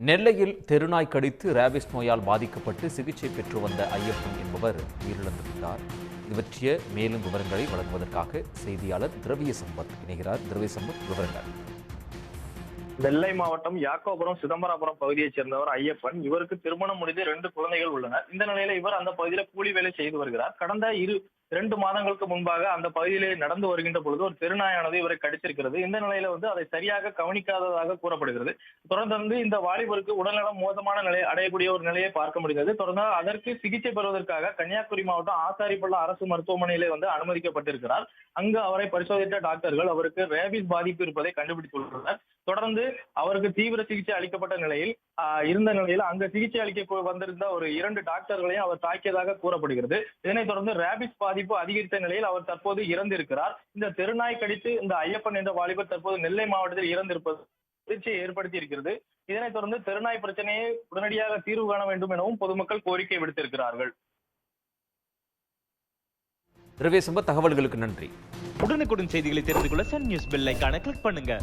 நெல்லையில் தெருநாய் கடித்து ரேபிஸ் நோயால் பாதிக்கப்பட்டு சிகிச்சை பெற்று வந்த ஐயப்பன் என்பவர் உயிரிழந்துவிட்டார். இது பற்றிய மேலும் விவரங்களை வழங்குவதற்காக செய்தியாளர் திரவிய சம்பத் இணைகிறார். திரவிய சம்பத், விவரங்கள். நெல்லை மாவட்டம் யாக்கோபுரம் சிதம்பராபுரம் பகுதியைச் சேர்ந்தவர் ஐயப்பன். இவருக்கு திருமணம் முடிந்து 2 குழந்தைகள் உள்ளனர். இந்த நிலையில இவர் அந்த பகுதியில கூலி வேலை செய்து வருகிறார். கடந்த 2 மாதங்களுக்கு முன்பாக அந்த பகுதியிலே நடந்து வருகின்ற பொழுது ஒரு தெருநாயானது இவரை கடித்திருக்கிறது. இந்த நிலையில அதை சரியாக கவனிக்காததாக கூறப்படுகிறது. தொடர்ந்து இந்த வாலிபருக்கு உடல்நலம் மோசமான நிலை அடையக்கூடிய ஒரு நிலையை பார்க்க முடிந்தது. தொடர்ந்து அதற்கு சிகிச்சை பெறுவதற்காக கன்னியாகுமரி மாவட்டம் ஆசாரிப்பள்ளம் அரசு மருத்துவமனையிலே அனுமதிக்கப்பட்டிருக்கிறார். அங்கு அவரை பரிசோதித்த டாக்டர்கள் அவருக்கு ரேபிஸ் பாதிப்பு இருப்பதை கண்டுபிடித்துள்ளனர். தொடர்ந்து அவருக்கு தீவிர சிகிச்சை அளிக்கப்பட்ட நிலையில் அங்க சிகிச்சை அளிக்க வந்திருந்த ஒரு 2 டாக்டர்களையும் அவர் தாக்கியதாக கூறப்படுகிறது. இதனைத் தொடர்ந்து ரேபிஸ் பாதிப்பு அதிகரித்த நிலையில் அவர் தற்போது இறந்திருக்கிறார். இந்த தெருநாய் கடித்து இந்த ஐயப்பன் என்ற வாலிபர் தற்போது நெல்லை மாவட்டத்தில் இறந்திருப்பது அதிர்ச்சியை ஏற்படுத்தி இருக்கிறது. இதனைத் தொடர்ந்து தெருநாய் பிரச்சனையை உடனடியாக தீர்வு காண வேண்டும் எனவும் பொதுமக்கள் கோரிக்கை விடுத்திருக்கிறார்கள். திரவிய சம்பத், தகவல்களுக்கு நன்றி. உடனுக்குடன் செய்திகளை தெரிந்து கொள்ள சன் நியூஸ் பெல் ஐகானை கிளிக் பண்ணுங்க.